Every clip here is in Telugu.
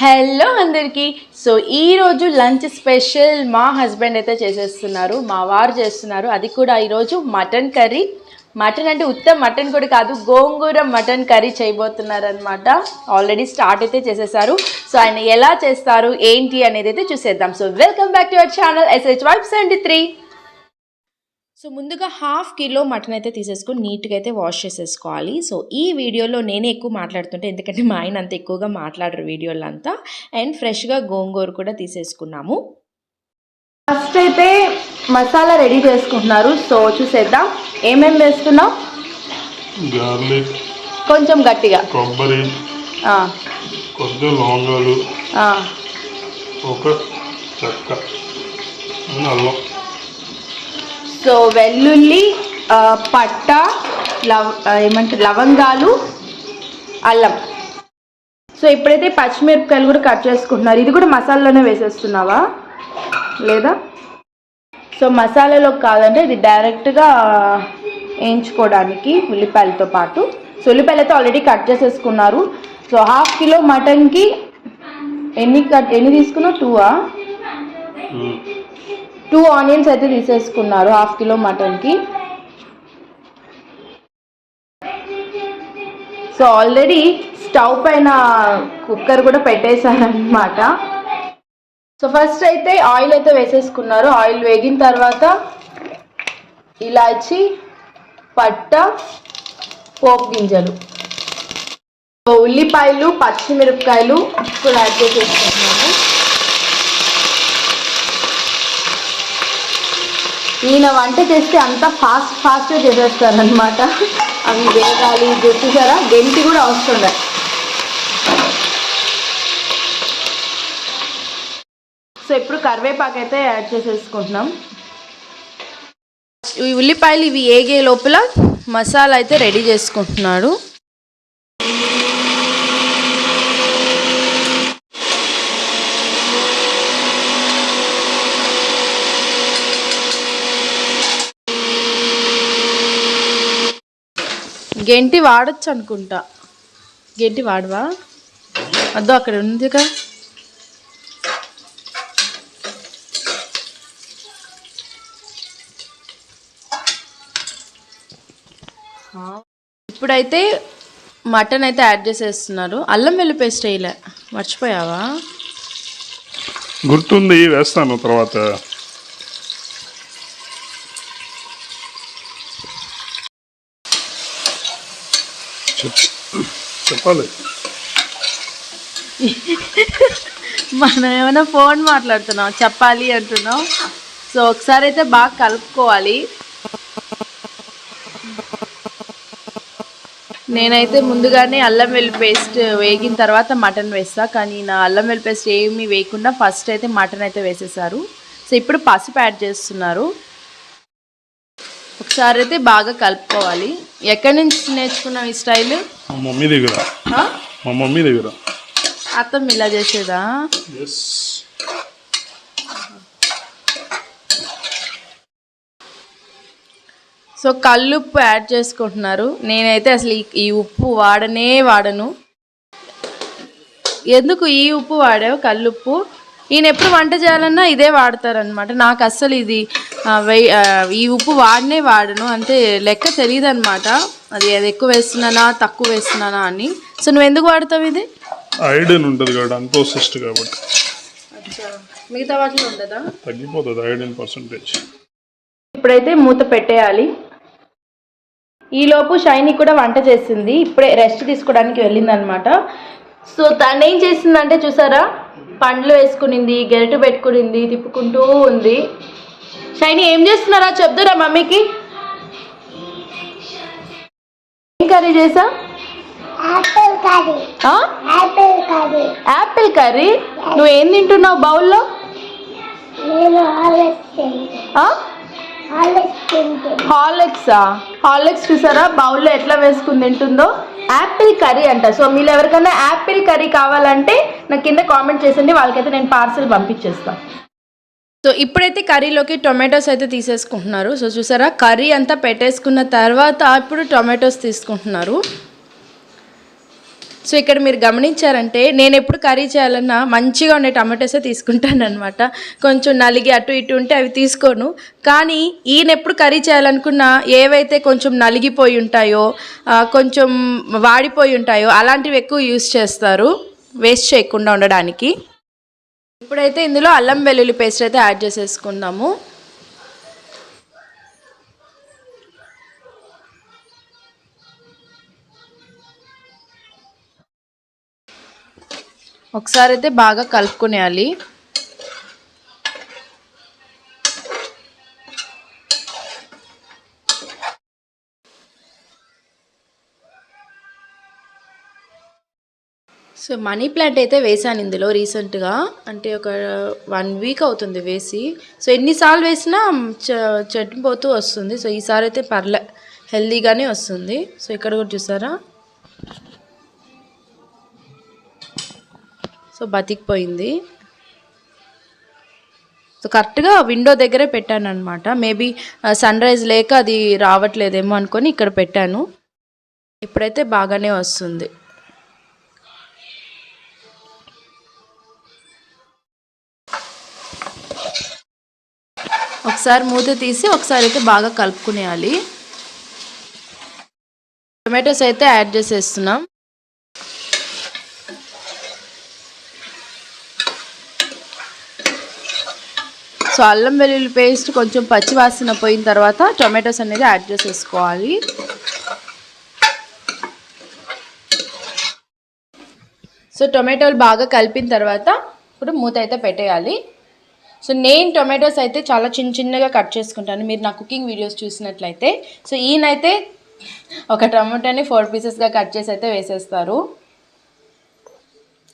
హలో అందరికీ. సో ఈరోజు లంచ్ స్పెషల్ మా హస్బెండ్ అయితే చేసేస్తున్నారు, మా వారు చేస్తున్నారు. అది కూడా ఈరోజు మటన్ కర్రీ. మటన్ అంటే ఉత్త మటన్ కూడా కాదు, గోంగూర మటన్ కర్రీ చేయబోతున్నారు అనమాట. ఆల్రెడీ స్టార్ట్ అయితే చేసేసారు. సో ఆయన ఎలా చేస్తారు ఏంటి అనేది అయితే చూసేద్దాం. So welcome back to our channel SH73. So ముందుగా 1/2 కిలో మటన్ అయితే తీసేసుకొని నీట్గా అయితే వాష్ చేసేసుకోవాలి. సో ఈ వీడియోలో నేనే ఎక్కువ మాట్లాడుతుంటే, ఎందుకంటే మా ఆయన అంత ఎక్కువగా మాట్లాడరు వీడియోలో అంతా. అండ్ ఫ్రెష్గా గోంగూర కూడా తీసేసుకున్నాము. ఫస్ట్ అయితే మసాలా రెడీ చేసుకుంటున్నారు. సో చూసేద్దాం ఏమేమి వేస్తున్నాం. గార్లిక్ కొంచెం గట్టిగా, కొబ్బరి, కొద్దిగా లవంగాలు, ఒక చెక్క, అల్లం. సో వెల్లుల్లి, పట్ట, ఏమంటారు లవంగాలు, అల్లం. సో ఇప్పుడైతే పచ్చిమిరపకాయలు కూడా కట్ చేసుకుంటున్నారు. ఇది కూడా మసాలాలోనే వేసేస్తున్నావా లేదా? సో మసాలాలో కాదంటే ఇది డైరెక్ట్గా వేయించుకోవడానికి ఉల్లిపాయలతో పాటు. సో ఉల్లిపాయలు అయితే ఆల్రెడీ కట్ చేసేసుకున్నారు. సో 1/2 కిలో మటన్కి ఎన్ని తీసుకున్నావు? 2 ఆనియన్స్ అయితే తీసేసుకున్నారు 1/2 కిలో మటన్కి. సో ఆల్రెడీ స్టవ్ పైన కుక్కర్ కూడా పెట్టేశారనమాట. సో ఫస్ట్ అయితే ఆయిల్ అయితే వేసేసుకున్నారు. ఆయిల్ వేగిన తర్వాత ఇలాచి, పట్ట, పోపు గింజలు, ఉల్లిపాయలు, పచ్చిమిరపకాయలు కూడా యాడ్ చేసేసుకుంటున్నాము. ఈయన వంట చేస్తే అంతా ఫాస్ట్గా చేసేస్తారనమాట. అవి వేగాలి, చూసారా గెంటి కూడా అవసరం లేదు. సో ఇప్పుడు కరివేపాకు అయితే యాడ్ చేసేసుకుంటున్నాం. ఈ ఉల్లిపాయలు ఇవి ఏగే లోపల మసాలా అయితే రెడీ చేసుకుంటున్నాడు. గెంటి వాడచ్చు అనుకుంటా. గెంటి వాడవా? అదో అక్కడ ఉందిగా. ఇప్పుడైతే మటన్ అయితే యాడ్ చేసేస్తున్నారు. అల్లం వెల్లుల్లి పేస్ట్ వేయలే, మర్చిపోయావా? గుర్తుంది, వేస్తాను తర్వాత. చెప్పాలి. మనం ఏమైనా ఫోన్ మాట్లాడుతున్నాం, చెప్పాలి అంటున్నాం. సో ఒకసారి అయితే బాగా కలుపుకోవాలి. నేనైతే ముందుగానే అల్లం వెల్లుల్లి పేస్ట్ వేగిన తర్వాత మటన్ వేస్తా, కానీ నా అల్లం వెల్లుల్లి పేస్ట్ ఏమీ వేయకుండా ఫస్ట్ అయితే మటన్ అయితే వేసేసారు. సో ఇప్పుడు పసుపు యాడ్ చేస్తున్నారు. ఒకసారి అయితే బాగా కలుపుకోవాలి. ఎక్కడి నుంచి నేర్చుకున్నావు ఈ స్టైల్? మా మమ్మీ దగ్గర. అత్తమ్మ ఇలా చేసేదా? సో కల్లుప్పు యాడ్ చేసుకుంటున్నారు. నేనైతే అసలు ఈ ఉప్పు వాడను. ఎందుకు ఈ ఉప్పు వాడావు? కల్లుప్పు. ఈయన ఎప్పుడు వంట చేయాలన్నా ఇదే వాడతారనమాట. నాకు అస్సలు ఇది ఈ ఉప్పు వాడను, అంతే లెక్క తెలియదు అనమాట. అది ఎక్కువ వేస్తున్నానా తక్కువ వేస్తున్నానా అని. సో నువ్వు ఎందుకు వాడతావు ఇది? ఐరన్ ఉంటుంది కదా, అన్ప్రోసెస్డ్ కాబట్టి. మిగతా వాటిలో ఉండదా? తగ్గిపోతుంది ఐరన్ పర్సెంటేజ్. ఇప్పుడైతే మూత పెట్టేయాలి. ఈలోపు షైనీ కూడా వంట చేసింది. ఇప్పుడే రెస్ట్ తీసుకోవడానికి వెళ్ళింది అనమాట. సో తను ఏం చేసిందంటే చూసారా, పండ్లు వేసుకునింది, గెరటు పెట్టుకునింది, తిప్పుకుంటూ ఉంది. షైనీ ఏం చేస్తున్నారా చెప్దురా మమ్మీకి. ఏం కర్రీ చేసా? Apple curry. నువ్వు ఏం తింటున్నావు బౌల్లో? హార్లిక్స్ చూసారా బౌల్లో ఎట్లా వేసుకుని తింటుందో. యాపిల్ కర్రీ అంట. సో మీరు ఎవరికైనా యాపిల్ కర్రీ కావాలంటే నాకు కింద కామెంట్ చేసండి, వాళ్ళకైతే నేను పార్సల్ పంపించేస్తాను. సో ఇప్పుడైతే కర్రీలోకి టొమాటోస్ అయితే తీసేసుకుంటున్నారు. సో చూసారా కర్రీ అంతా పెట్టేసుకున్న తర్వాత ఇప్పుడు టొమాటోస్ తీసుకుంటున్నారు. సో ఇక్కడ మీరు గమనించారంటే నేను ఎప్పుడు కర్రీ చేయాలన్నా మంచిగా ఉండే టమాటోసే తీసుకుంటాను అనమాట. కొంచెం నలిగి అటు ఇటు ఉంటే అవి తీసుకోను. కానీ ఈయన ఎప్పుడు కర్రీ చేయాలనుకున్నా ఏవైతే కొంచెం నలిగిపోయి ఉంటాయో కొంచెం వాడిపోయి ఉంటాయో అలాంటివి ఎక్కువ యూస్ చేస్తారు వేస్ట్ చేయకుండా ఉండడానికి. ఇప్పుడైతే ఇందులో అల్లం వెల్లుల్లి పేస్ట్ అయితే యాడ్ చేసేసుకుందాము. ఒకసారి అయితే బాగా కలుపుకునేయాలి. సో మనీ ప్లాంట్ అయితే వేసాను ఇందులో రీసెంట్గా, అంటే ఒక 1 వీక్ అవుతుంది వేసి. సో ఎన్నిసార్లు వేసినా చెట్టిపోతూ వస్తుంది. సో ఈసారి అయితే హెల్దీగానే వస్తుంది. సో ఇక్కడ కూడా చూసారా, సో బతికిపోయింది. సో కరెక్ట్గా విండో దగ్గరే పెట్టాను అనమాట. మేబీ సన్ రైజ్ లేక అది రావట్లేదేమో అనుకొని ఇక్కడ పెట్టాను. ఇప్పుడైతే బాగానే వస్తుంది. ఒకసారి మూత తీసి ఒకసారి అయితే బాగా కలుపుకునేయాలి. టొమాటోస్ అయితే యాడ్ చేసేస్తున్నాం. సో అల్లం వెల్లుల్లి పేస్ట్ కొంచెం పచ్చి వాసన పోయిన తర్వాత టొమాటోస్ అనేది యాడ్ చేసేసుకోవాలి. సో టొమాటోలు బాగా కలిపిన తర్వాత ఇప్పుడు మూత అయితే పెట్టేయాలి. సో నేను టొమాటోస్ అయితే చాలా చిన్నగా కట్ చేసుకుంటాను. మీరు నా కుకింగ్ వీడియోస్ చూసినట్లయితే సో ఈయనైతే ఒక టొమాటోని 4 పీసెస్గా కట్ చేసి అయితే వేసేస్తారు.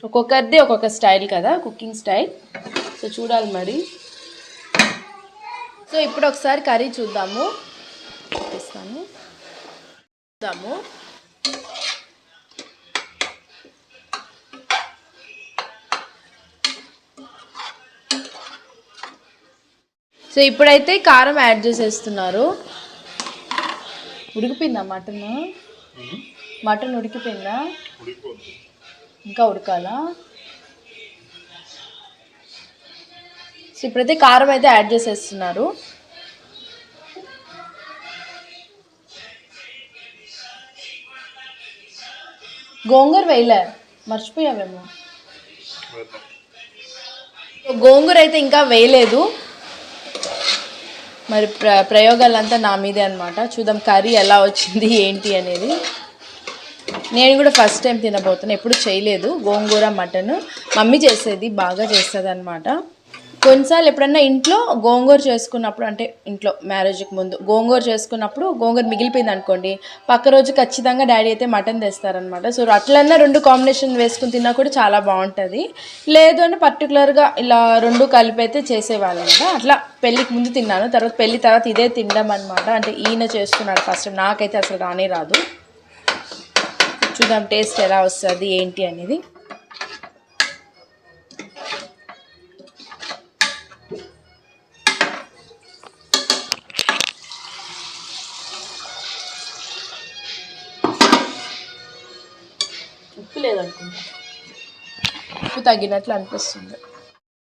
ఒక్కొక్కరిది ఒక్కొక్క స్టైల్ కదా, కుకింగ్ స్టైల్. సో చూడాలి మరి. సో ఇప్పుడు ఒకసారి కర్రీ చూద్దాము. సో ఇప్పుడైతే కారం యాడ్ చేసేస్తున్నారు. ఉడికిపోయిందా మటన్ ఉడికిపోయిందా? ఇంకా ఉడకాలా? సో ఇప్పుడైతే కారం అయితే యాడ్ చేసేస్తున్నారు. గోంగూర వేయలే, మర్చిపోయావేమో. గోంగూర అయితే ఇంకా వేయలేదు. మరి ప్రయోగాలంతా నా మీదే అనమాట. చూద్దాం కర్రీ ఎలా వచ్చింది ఏంటి అనేది. నేను కూడా ఫస్ట్ టైం తినబోతున్నాను, ఎప్పుడు చేయలేదు గోంగూర మటన్. మమ్మీ చేసేది, బాగా చేస్తుంది అనమాట. కొన్నిసార్లు ఎప్పుడన్నా ఇంట్లో గోంగూర చేసుకున్నప్పుడు, అంటే ఇంట్లో మ్యారేజ్కి ముందు గోంగూర చేసుకున్నప్పుడు గోంగూర మిగిలిపోయింది అనుకోండి, పక్క రోజు ఖచ్చితంగా డాడీ అయితే మటన్ తెస్తారనమాట. సో అట్లన్నా 2 కాంబినేషన్ వేసుకుని తిన్నా కూడా చాలా బాగుంటుంది. లేదు అంటే పర్టికులర్గా ఇలా 2 కలిపి అయితే చేసేవాళ్ళు అనమాట. అట్లా పెళ్ళికి ముందు తిన్నాను, పెళ్ళి తర్వాత ఇదే తినడం అనమాట. అంటే ఈయన చేస్తున్నాడు ఫస్ట్, నాకైతే అసలు రానే రాదు. చూద్దాం టేస్ట్ ఎలా వస్తుంది ఏంటి అనేది. ఉప్పు లేదనుకుంటా, ఉప్పు తగ్గినట్లు అనిపిస్తుంది.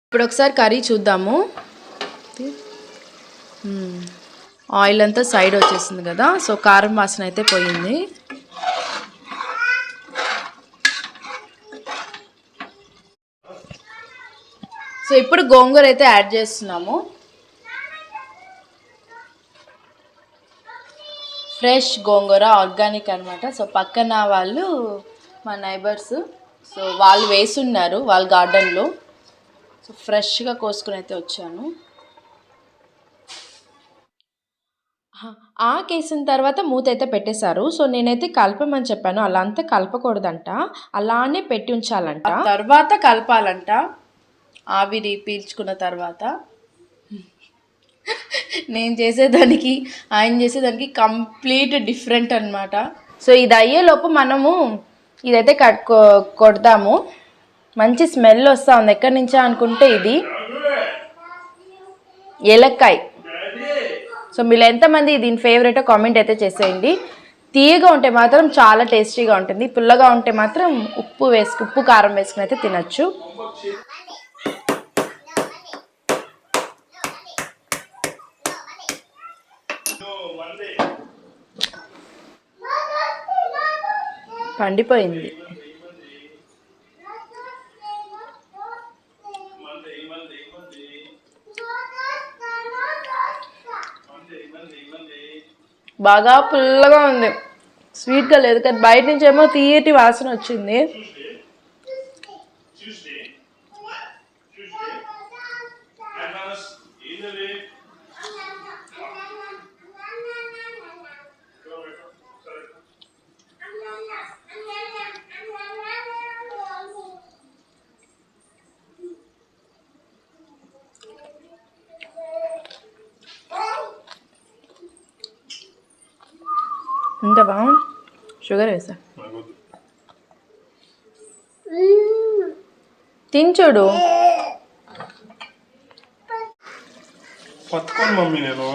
ఇప్పుడు ఒకసారి కర్రీ చూద్దాము. ఆయిల్ అంతా సైడ్ వచ్చేసింది కదా, సో కారం వాసన అయితే పోయింది. సో ఇప్పుడు గోంగూర అయితే యాడ్ చేస్తున్నాము. ఫ్రెష్ గోంగూర, ఆర్గానిక్ అనమాట. సో పక్కన వాళ్ళు మా నైబర్స్, సో వాళ్ళు వేసున్నారు వాళ్ళ గార్డెన్లో. సో ఫ్రెష్గా కోసుకుని అయితే వచ్చాను. ఆకేసిన తర్వాత మూత అయితే పెట్టేశారు. సో నేనైతే కలపమని చెప్పాను, అలా అంతా కలపకూడదంట, అలానే పెట్టి ఉంచాలంట, తర్వాత కలపాలంట ఆవిరి పీల్చుకున్న తర్వాత. నేను చేసేదానికి ఆయన చేసేదానికి కంప్లీట్ డిఫరెంట్ అనమాట. సో ఇది అయ్యేలోపు మనము ఇదైతే కొడదాము. మంచి స్మెల్ వస్తూ ఉంది, ఎక్కడి నుంచా అనుకుంటే ఇది ఏలక్కాయ. సో మీరు ఎంతమంది దీని ఫేవరెటో కామెంట్ అయితే చేసేయండి. తీయగా ఉంటే మాత్రం చాలా టేస్టీగా ఉంటుంది, పుల్లగా ఉంటే మాత్రం ఉప్పు కారం వేసుకుని అయితే తినచ్చు. పండిపోయింది. బాగా పుల్లగా ఉంది, స్వీట్గా లేదు కదా. బయట నుంచి ఏమో తీయటి వాసన వచ్చింది. ఇంత బాగుంది. షుగర్ వేసా, తినచుడు. పట్టుకోండి మమ్మీ, నేను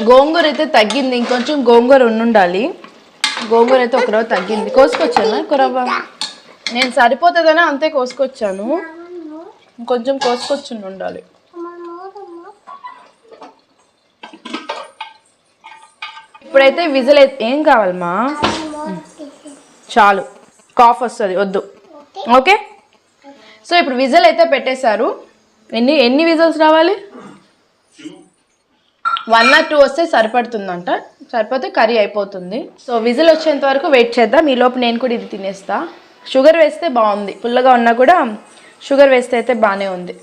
గోంగూర అయితే తగ్గింది, ఇంకొంచెం గోంగూర ఉండాలి. గోంగూర అయితే ఒకరోజు తగ్గింది. కోసుకొచ్చాను కురవ్వ, నేను సరిపోతుందని అంతే కోసుకొచ్చాను, కొంచెం కోసుకొచ్చి ఉండాలి. ఇప్పుడైతే విజిల్ అయితే ఏం కావాలమ్మా, చాలు, కాఫ్ వస్తుంది, వద్దు. ఓకే, సో ఇప్పుడు విజిల్ అయితే పెట్టేశారు. ఎన్ని విజిల్స్ రావాలి? 1 or 2 వస్తే సరిపడుతుందంట, సరిపోతే కర్రీ అయిపోతుంది. సో విజిల్ వచ్చేంత వరకు వెయిట్ చేద్దాం. ఈ లోపు నేను కూడా ఇది తినేస్తా. షుగర్ వేస్తే బాగుంది, పుల్లగా ఉన్నా కూడా షుగర్ వేస్తే అయితే బాగానే ఉంది.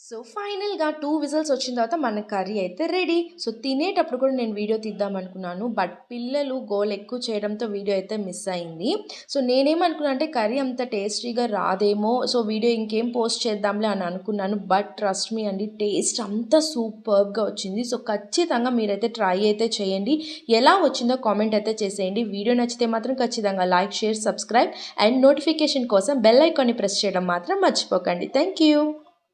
సో ఫైనల్గా 2 విజిల్స్ వచ్చిన తర్వాత మన కర్రీ అయితే రెడీ. సో తినేటప్పుడు కూడా నేను వీడియో తీద్దాం అనుకున్నాను, బట్ పిల్లలు గోల్ ఎక్కువ చేయడంతో వీడియో అయితే మిస్ అయింది. సో నేనేమనుకున్నా అంటే కర్రీ అంత టేస్టీగా రాదేమో, సో వీడియో ఇంకేం పోస్ట్ చేద్దాంలే అని అనుకున్నాను. బట్ ట్రస్ట్ మీ అండి, టేస్ట్ అంతా సూపర్గా వచ్చింది. సో ఖచ్చితంగా మీరైతే ట్రై అయితే చేయండి. ఎలా వచ్చిందో కామెంట్ అయితే చేసేయండి. వీడియో నచ్చితే మాత్రం ఖచ్చితంగా like, share, subscribe and notification కోసం బెల్ ఐకాన్ని ప్రెస్ చేయడం మాత్రం మర్చిపోకండి. Thank you.